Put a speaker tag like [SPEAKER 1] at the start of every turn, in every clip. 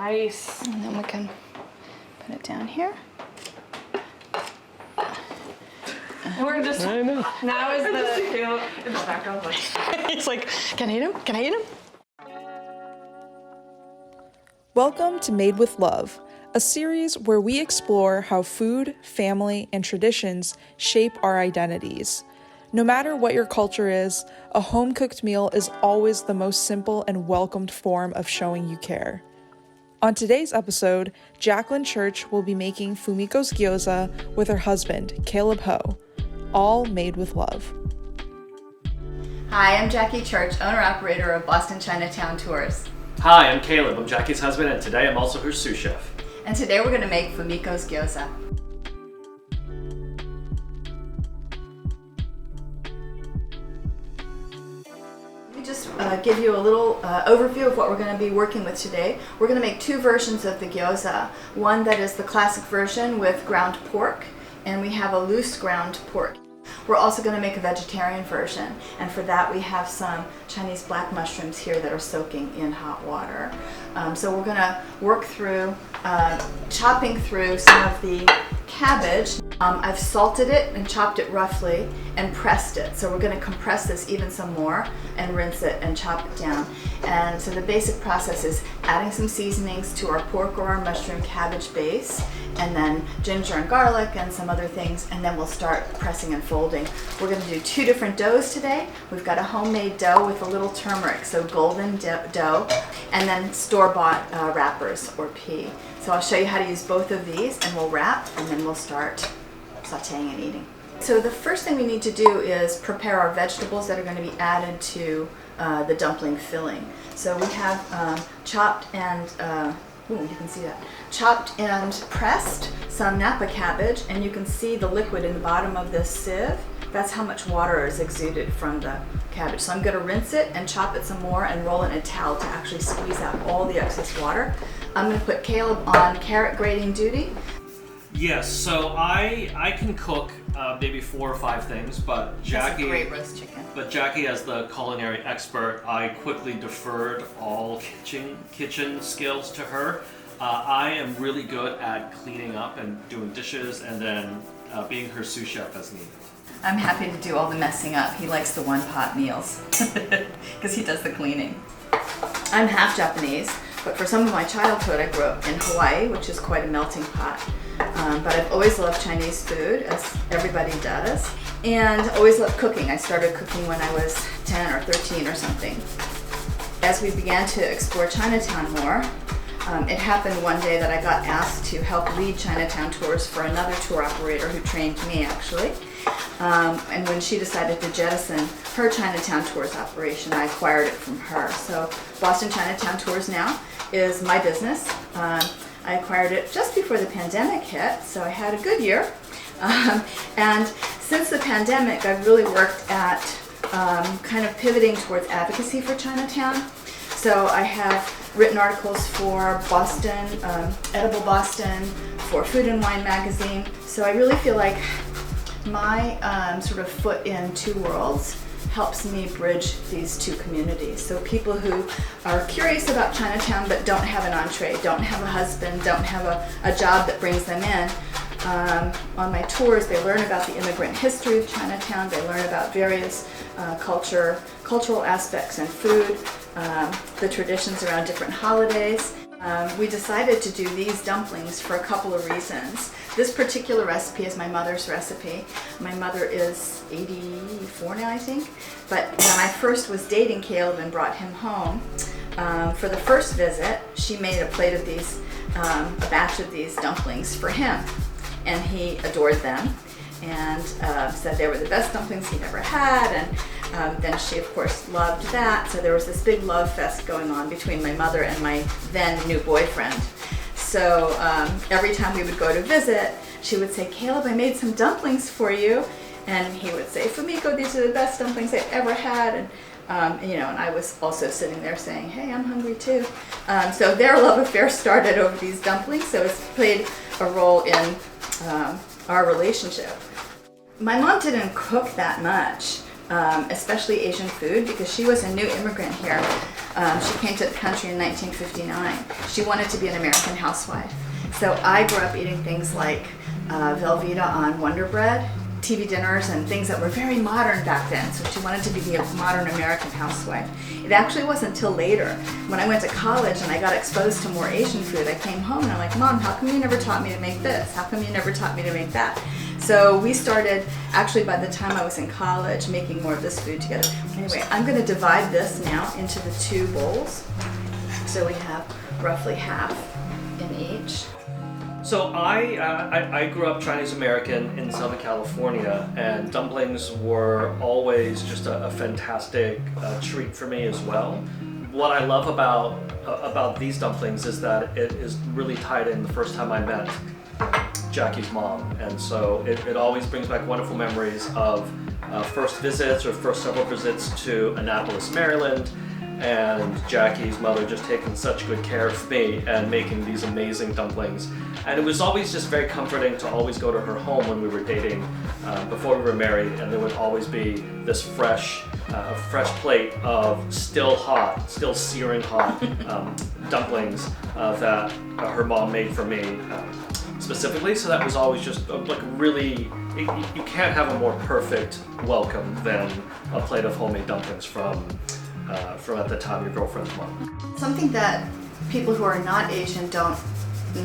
[SPEAKER 1] Nice.
[SPEAKER 2] And then we can put it down here.
[SPEAKER 1] And we're just,
[SPEAKER 3] I know.
[SPEAKER 1] now is the, in the background like.
[SPEAKER 2] He's like, can I eat him? Can I eat him?
[SPEAKER 4] Welcome to Made with Love, a series where we explore how food, family, and traditions shape our identities. No matter what your culture is, a home-cooked meal is always the most simple and welcomed form of showing you care. On today's episode, Jacqueline Church will be making Fumiko's gyoza with her husband, Caleb Ho, all made with love.
[SPEAKER 5] Hi, I'm Jackie Church, owner-operator of Boston Chinatown Tours.
[SPEAKER 3] Hi, I'm Caleb. I'm Jackie's husband, and today I'm also her sous chef.
[SPEAKER 5] And today we're going to make Fumiko's gyoza. Let me just give you a little overview of what we're going to be working with today. We're going to make two versions of the gyoza. One that is the classic version with ground pork, and we have a loose ground pork. We're also going to make a vegetarian version, and for that we have some Chinese black mushrooms here that are soaking in hot water. So we're going to work through chopping through some of the cabbage. I've salted it and chopped it roughly and pressed it. So we're going to compress this even some more and rinse it and chop it down. And so the basic process is adding some seasonings to our pork or our mushroom cabbage base, and then ginger and garlic and some other things, and then we'll start pressing and folding. We're going to do two different doughs today. We've got a homemade dough with a little turmeric, so golden dough, and then store-bought wrappers or pea. So I'll show you how to use both of these, and we'll wrap, and then we'll start sauteing and eating. So the first thing we need to do is prepare our vegetables that are going to be added to the dumpling filling. So we have chopped and you can see that. Chopped and pressed some Napa cabbage, and you can see the liquid in the bottom of this sieve. That's how much water is exuded from the cabbage. So I'm going to rinse it and chop it some more and roll it in a towel to actually squeeze out all the excess water. I'm going to put Caleb on carrot grating duty.
[SPEAKER 3] Yes, so I can cook maybe 4 or 5 things, but Jackie,
[SPEAKER 5] That's a great roast chicken.
[SPEAKER 3] But Jackie, as the culinary expert, I quickly deferred all kitchen skills to her. I am really good at cleaning up and doing dishes, and then being her sous chef as needed.
[SPEAKER 5] I'm happy to do all the messing up. He likes the one-pot meals because he does the cleaning. I'm half Japanese, but for some of my childhood I grew up in Hawaii, which is quite a melting pot. But I've always loved Chinese food, as everybody does, and always loved cooking. I started cooking when I was 10 or 13 or something. As we began to explore Chinatown more, it happened one day that I got asked to help lead Chinatown tours for another tour operator who trained me, actually. And when she decided to jettison her Chinatown tours operation, I acquired it from her. So Boston Chinatown Tours now is my business. I acquired it just before the pandemic hit, so I had a good year. And since the pandemic, I've really worked at kind of pivoting towards advocacy for Chinatown. So I have written articles for Boston, Edible Boston, for Food and Wine magazine. So I really feel like my sort of foot in two worlds helps me bridge these two communities. So people who are curious about Chinatown but don't have an entree, don't have a husband, don't have a job that brings them in, on my tours they learn about the immigrant history of Chinatown, they learn about various cultural aspects and food, the traditions around different holidays. We decided to do these dumplings for a couple of reasons. This particular recipe is my mother's recipe. My mother is 84 now, I think. But when I first was dating Caleb and brought him home, for the first visit, she made a plate of these, a batch of these dumplings for him. And he adored them and said they were the best dumplings he'd ever had. And then she, of course, loved that. So there was this big love fest going on between my mother and my then new boyfriend. So every time we would go to visit, she would say, "Caleb, I made some dumplings for you." And he would say, "Fumiko, these are the best dumplings I've ever had." And and I was also sitting there saying, "Hey, I'm hungry too." So their love affair started over these dumplings. So it's played a role in our relationship. My mom didn't cook that much, especially Asian food, because she was a new immigrant here. She came to the country in 1959. She wanted to be an American housewife. So I grew up eating things like Velveeta on Wonder Bread, TV dinners, and things that were very modern back then. So she wanted to be a modern American housewife. It actually wasn't until later, when I went to college and I got exposed to more Asian food, I came home and I'm like, Mom, how come you never taught me to make this? How come you never taught me to make that? So we started, actually by the time I was in college, making more of this food together. Anyway, I'm going to divide this now into the 2 bowls. So we have roughly half in each.
[SPEAKER 3] So I grew up Chinese American in Southern California, and dumplings were always just a fantastic treat for me as well. What I love about these dumplings is that it is really tied in the first time I met Jackie's mom, and so it always brings back wonderful memories of first visits or first several visits to Annapolis, Maryland, and Jackie's mother just taking such good care of me and making these amazing dumplings. And it was always just very comforting to always go to her home when we were dating before we were married, and there would always be this fresh plate of still hot, still searing hot dumplings that her mom made for me specifically. So that was always just like really, you can't have a more perfect welcome than a plate of homemade dumplings from at the time your girlfriend's mom.
[SPEAKER 5] Something that people who are not Asian don't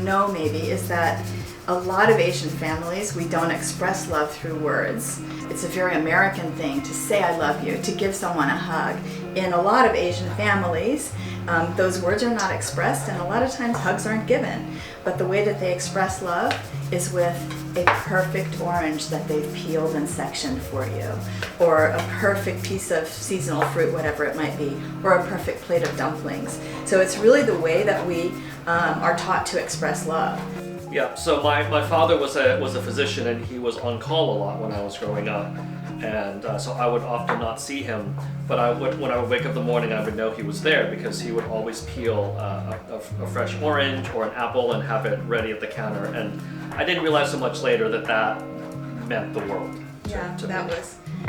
[SPEAKER 5] know maybe is that a lot of Asian families, we don't express love through words. It's a very American thing to say I love you, to give someone a hug. In a lot of Asian families, those words are not expressed, and a lot of times hugs aren't given. But the way that they express love is with a perfect orange that they've peeled and sectioned for you, or a perfect piece of seasonal fruit, whatever it might be, or a perfect plate of dumplings. So it's really the way that we are taught to express love.
[SPEAKER 3] Yeah, so my father was a physician, and he was on call a lot when I was growing up, and so I would often not see him, but when I would wake up in the morning, I would know he was there because he would always peel a fresh orange or an apple and have it ready at the counter, and I didn't realize so much later that meant the world to me.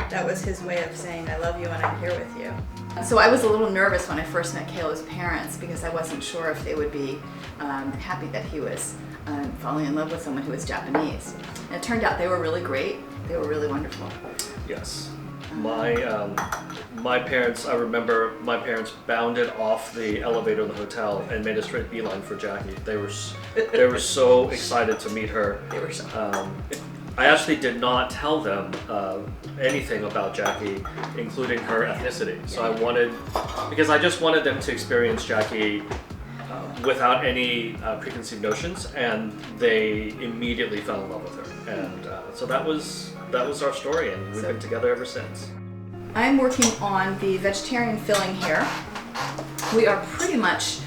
[SPEAKER 5] That was his way of saying I love you and I'm here with you. So I was a little nervous when I first met Kayla's parents because I wasn't sure if they would be happy that he was falling in love with someone who was Japanese. And it turned out they were really great. They were really wonderful.
[SPEAKER 3] Yes. My parents, I remember my parents bounded off the elevator in the hotel and made a straight beeline for Jackie. They were so excited to meet her.
[SPEAKER 5] They were so
[SPEAKER 3] I actually did not tell them anything about Jackie, including her ethnicity. So because I just wanted them to experience Jackie without any preconceived notions, and they immediately fell in love with her. And so that was our story, and we've been together ever since.
[SPEAKER 5] I'm working on the vegetarian filling here. We are pretty much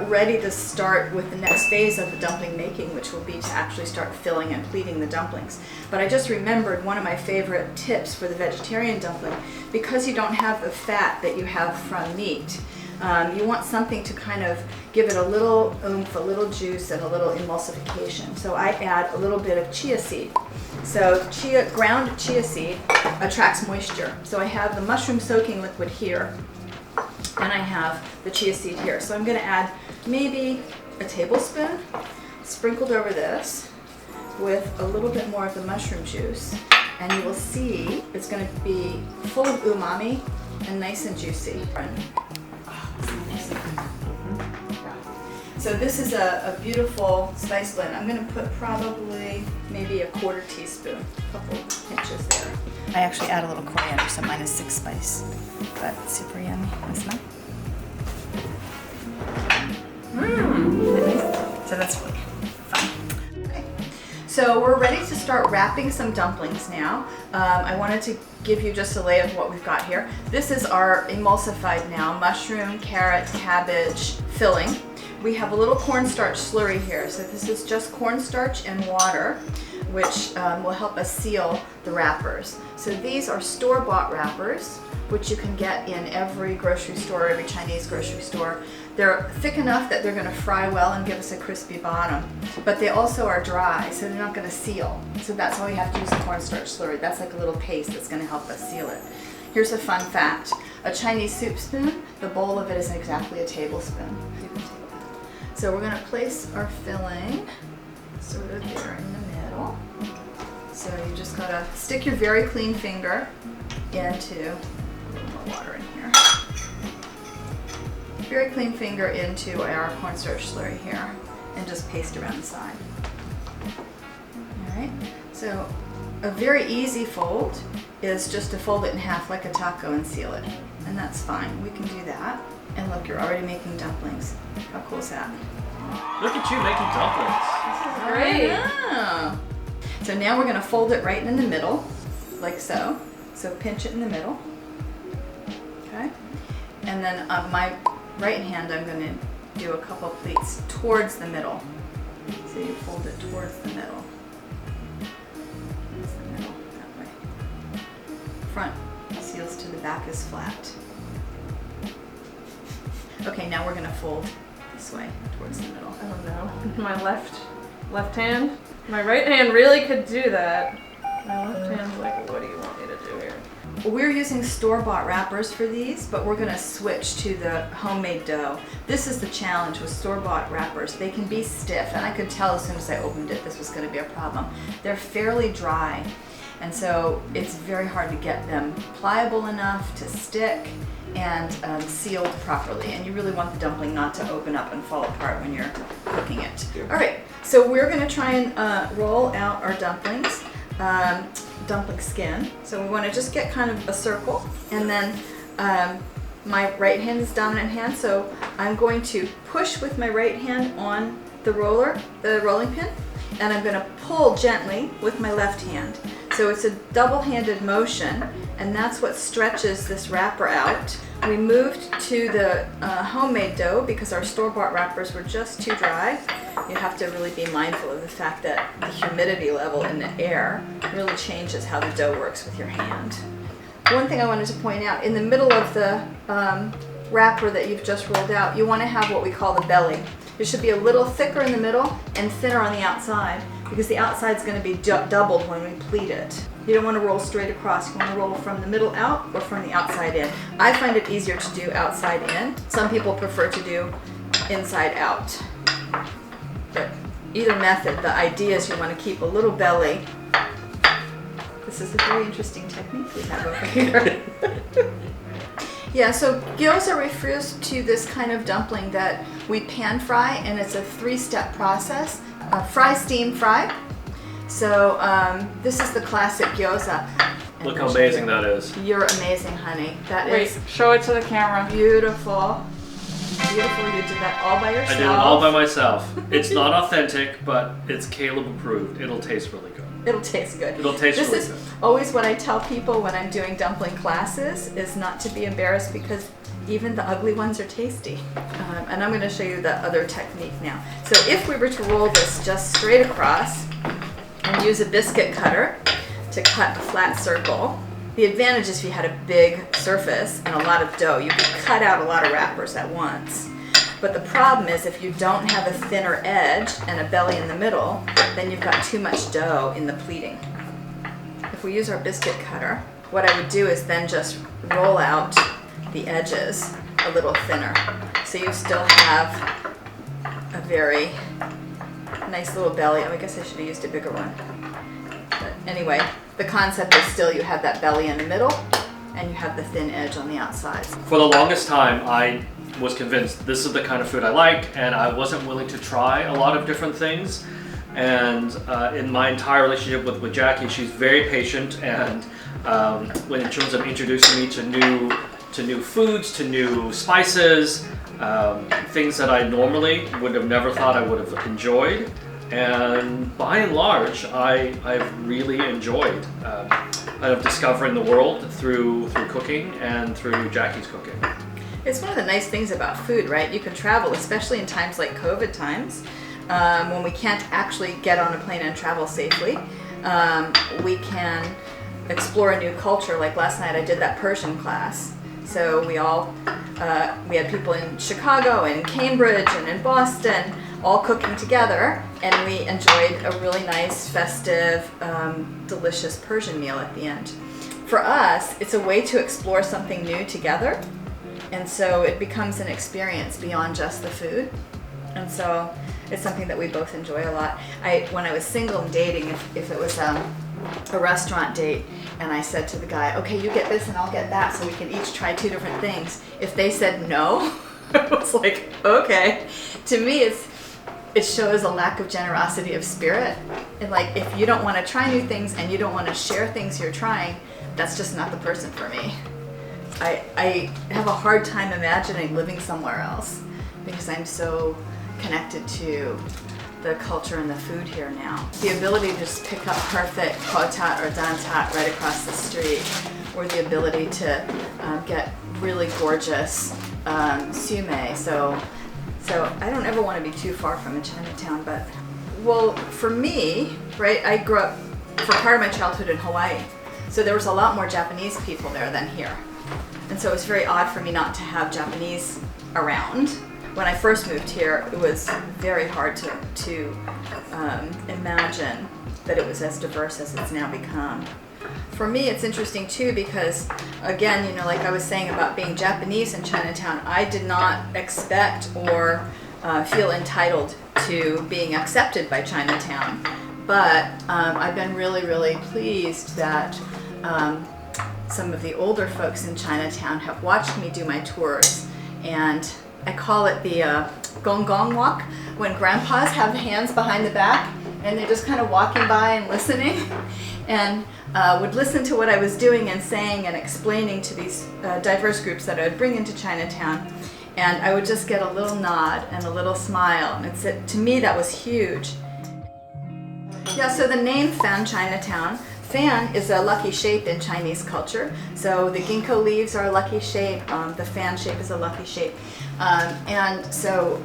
[SPEAKER 5] ready to start with the next phase of the dumpling making, which will be to actually start filling and pleating the dumplings. But I just remembered one of my favorite tips for the vegetarian dumpling. Because you don't have the fat that you have from meat, you want something to kind of give it a little oomph, a little juice, and a little emulsification. So I add a little bit of chia seed. So ground chia seed attracts moisture. So I have the mushroom soaking liquid here, and I have the chia seed here. So I'm going to add maybe a tablespoon sprinkled over this with a little bit more of the mushroom juice, and you will see it's going to be full of umami and nice and juicy. So this is a beautiful spice blend. I'm going to put probably maybe a quarter teaspoon, a couple pinches there. I actually add a little coriander, so mine is 6 spice, but it's super yummy. Smell. So that's fun. Okay. So we're ready to start wrapping some dumplings now. I wanted to give you just a lay of what we've got here. This is our emulsified now mushroom, carrot, cabbage filling. We have a little cornstarch slurry here. So this is just cornstarch and water, which will help us seal the wrappers. So these are store-bought wrappers, which you can get in every grocery store, every Chinese grocery store. They're thick enough that they're going to fry well and give us a crispy bottom, but they also are dry, so they're not going to seal. So that's why we have to use the cornstarch slurry. That's like a little paste that's going to help us seal it. Here's a fun fact. A Chinese soup spoon The bowl of it is exactly a tablespoon. You can take that. So we're going to place our filling sort of there in the middle. So you just got to stick your very clean finger into, a little more water in here. Very clean finger into our cornstarch slurry here and just paste around the side. All right, so a very easy fold is just to fold it in half like a taco and seal it. And that's fine, we can do that. And look, you're already making dumplings. How cool is that?
[SPEAKER 3] Look at you making dumplings.
[SPEAKER 1] Great.
[SPEAKER 5] Oh. So now we're gonna fold it right in the middle, like so. So pinch it in the middle, okay? And then on my right hand, I'm gonna do a couple of pleats towards the middle. So you fold it towards the middle. Towards the middle, that way. Front seals to the back is flat. Okay, now we're gonna fold this way, towards the middle.
[SPEAKER 1] I don't know. My left hand. My right hand really could do that. My left hand's like, what do you want me to do here?
[SPEAKER 5] We're using store-bought wrappers for these, but we're gonna switch to the homemade dough. This is the challenge with store-bought wrappers. They can be stiff, and I could tell as soon as I opened it this was gonna be a problem. They're fairly dry, and so it's very hard to get them pliable enough to stick and sealed properly. And you really want the dumpling not to open up and fall apart when you're cooking it. All right, so we're gonna try and roll out our dumplings. Dumpling skin. So we want to just get kind of a circle, and then my right hand is dominant hand, so I'm going to push with my right hand on the rolling pin, and I'm going to pull gently with my left hand. So it's a double-handed motion, and that's what stretches this wrapper out. We moved to the homemade dough because our store-bought wrappers were just too dry. You have to really be mindful of the fact that the humidity level in the air really changes how the dough works with your hand. One thing I wanted to point out, in the middle of the wrapper that you've just rolled out, you want to have what we call the belly. It should be a little thicker in the middle and thinner on the outside, because the outside is going to be doubled when we pleat it. You don't want to roll straight across. You want to roll from the middle out or from the outside in. I find it easier to do outside in. Some people prefer to do inside out. But either method, the idea is you want to keep a little belly. This is a very interesting technique we have over here. Yeah, so gyoza refers to this kind of dumpling that we pan fry, and it's a 3-step process. Fry, steam, fry. So this is the classic gyoza.
[SPEAKER 3] Look how amazing that is.
[SPEAKER 5] You're amazing, honey. That
[SPEAKER 1] Wait,
[SPEAKER 5] is
[SPEAKER 1] show it to the camera.
[SPEAKER 5] beautiful. Beautiful. You did that all by yourself.
[SPEAKER 3] I did it all by myself. It's not authentic, but it's Caleb approved. It'll taste really good.
[SPEAKER 5] It'll taste good.
[SPEAKER 3] It'll taste really
[SPEAKER 5] This
[SPEAKER 3] good.
[SPEAKER 5] is always what I tell people when I'm doing dumpling classes, is not to be embarrassed, because even the ugly ones are tasty. And I'm going to show you the other technique now. So if we were to roll this just straight across and use a biscuit cutter to cut a flat circle, the advantage is if you had a big surface and a lot of dough, you could cut out a lot of wrappers at once. But the problem is, if you don't have a thinner edge and a belly in the middle, then you've got too much dough in the pleating. If we use our biscuit cutter, what I would do is then just roll out the edges a little thinner. So you still have a very nice little belly. Oh, I guess I should have used a bigger one. But anyway, the concept is still you have that belly in the middle and you have the thin edge on the outside.
[SPEAKER 3] For the longest time, I was convinced this is the kind of food I like, and I wasn't willing to try a lot of different things. And in my entire relationship with Jackie, she's very patient, and when in terms of introducing me to new foods, to new spices, things that I normally would have never thought I would have enjoyed. And by and large, I've really enjoyed kind of discovering the world through cooking and through Jackie's cooking.
[SPEAKER 5] It's one of the nice things about food, right? You can travel, especially in times like COVID times, when we can't actually get on a plane and travel safely. We can explore a new culture. Like last night I did that Persian class. So we had people in Chicago and Cambridge and in Boston all cooking together, and we enjoyed a really nice, festive, delicious Persian meal at the end. For us, it's a way to explore something new together. And so it becomes an experience beyond just the food. And so it's something that we both enjoy a lot. When I was single and dating, if it was a restaurant date and I said to the guy, okay, you get this and I'll get that so we can each try 2 different things. If they said no, I was like, okay. To me, it shows a lack of generosity of spirit. And like, if you don't want to try new things and you don't want to share things you're trying, that's just not the person for me. I have a hard time imagining living somewhere else because I'm so connected to the culture and the food here now. The ability to just pick up perfect potat or dantat right across the street, or the ability to get really gorgeous sume. So I don't ever want to be too far from a Chinatown, but, well, for me, right, I grew up for part of my childhood in Hawaii. So there was a lot more Japanese people there than here. And so it was very odd for me not to have Japanese around. When I first moved here, it was very hard to imagine that it was as diverse as it's now become. For me, it's interesting too because, again, you know, like I was saying about being Japanese in Chinatown, I did not expect or feel entitled to being accepted by Chinatown. But I've been really, really pleased that some of the older folks in Chinatown have watched me do my tours, and I call it the gong gong walk, when grandpas have hands behind the back and they're just kind of walking by and listening, and would listen to what I was doing and saying and explaining to these diverse groups that I would bring into Chinatown, and I would just get a little nod and a little smile, and to me that was huge. Yeah, so the name Fan Chinatown. Fan is a lucky shape in Chinese culture. So the ginkgo leaves are a lucky shape. The fan shape is a lucky shape. And so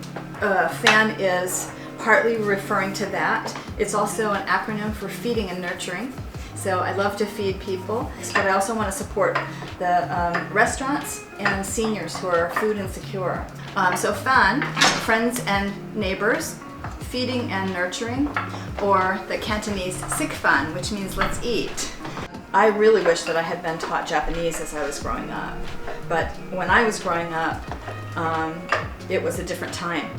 [SPEAKER 5] fan is partly referring to that. It's also an acronym for feeding and nurturing. So I love to feed people, but I also want to support the restaurants and seniors who are food insecure. So fan, friends and neighbors, feeding and nurturing, or the Cantonese sik fan, which means let's eat. I really wish that I had been taught Japanese as I was growing up, but when I was growing up, it was a different time.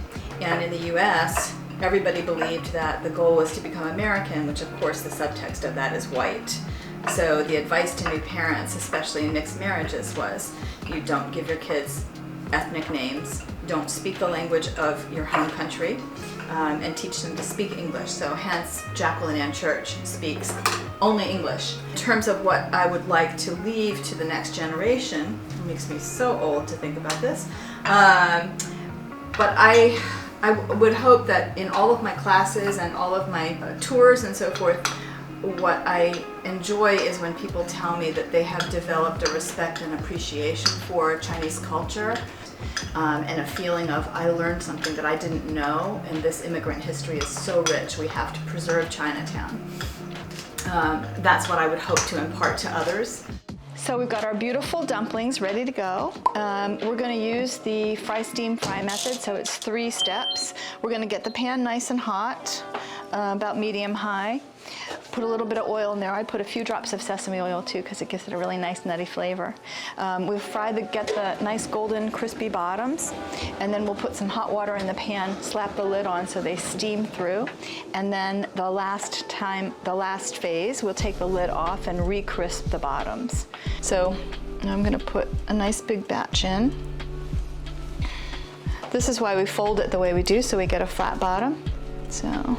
[SPEAKER 5] And in the US, everybody believed that the goal was to become American, which of course the subtext of that is white. So the advice to new parents, especially in mixed marriages, was you don't give your kids ethnic names, don't speak the language of your home country, and teach them to speak English. So hence Jacqueline and Church speaks only English. In terms of what I would like to leave to the next generation, it makes me so old to think about this, but I would hope that in all of my classes and all of my tours and so forth, what I enjoy is when people tell me that they have developed a respect and appreciation for Chinese culture, and a feeling of, I learned something that I didn't know, and this immigrant history is so rich, we have to preserve Chinatown. That's what I would hope to impart to others.
[SPEAKER 2] So we've got our beautiful dumplings ready to go. We're going to use the steam fry method, so it's 3 steps. We're going to get the pan nice and hot, about medium high. Put a little bit of oil in there. I put a few drops of sesame oil too because it gives it a really nice nutty flavor. We'll get the nice golden crispy bottoms, and then we'll put some hot water in the pan, slap the lid on so they steam through, and then the last phase, we'll take the lid off and re-crisp the bottoms. So I'm going to put a nice big batch in. This is why we fold it the way we do, so we get a flat bottom. So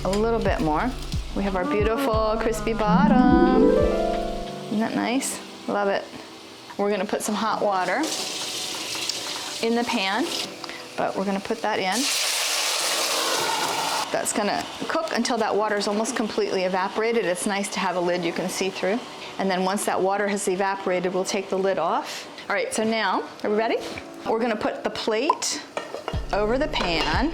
[SPEAKER 2] a little bit more. We have our beautiful crispy bottom. Isn't that nice? Love it. We're gonna put some hot water in the pan, but we're gonna put that in. That's gonna cook until that water is almost completely evaporated. It's nice to have a lid you can see through. And then once that water has evaporated, we'll take the lid off. All right, so now, are we ready? We're gonna put the plate over the pan.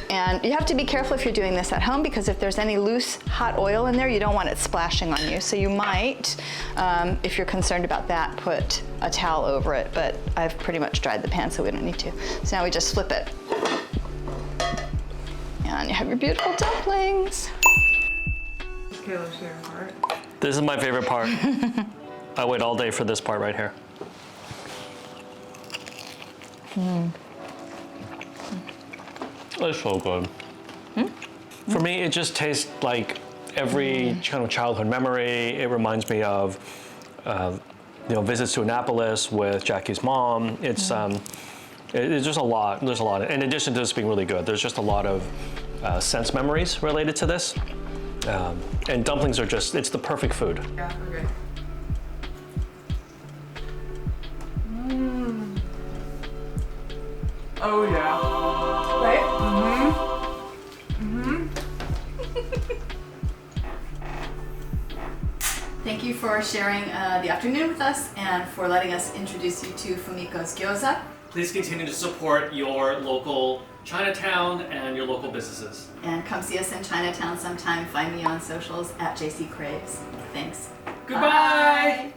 [SPEAKER 2] And you have to be careful if you're doing this at home, because if there's any loose hot oil in there, you don't want it splashing on you. So you might, if you're concerned about that, put a towel over it, but I've pretty much dried the pan, so we don't need to. So now we just flip it. And you have your beautiful dumplings.
[SPEAKER 1] Caleb, your heart.
[SPEAKER 3] This is my favorite part. I wait all day for this part right here. It's so good. For me, it just tastes like every kind of childhood memory. It reminds me of, visits to Annapolis with Jackie's mom. It's just a lot. There's a lot. In addition to this being really good, there's just a lot of sense memories related to this. And dumplings are it's the perfect food.
[SPEAKER 1] Yeah, okay. Oh yeah. Right?
[SPEAKER 5] Thank you for sharing the afternoon with us and for letting us introduce you to Fumiko's Gyoza.
[SPEAKER 3] Please continue to support your local Chinatown and your local businesses.
[SPEAKER 5] And come see us in Chinatown sometime. Find me on socials at JC Craves. Thanks.
[SPEAKER 3] Goodbye!
[SPEAKER 5] Bye.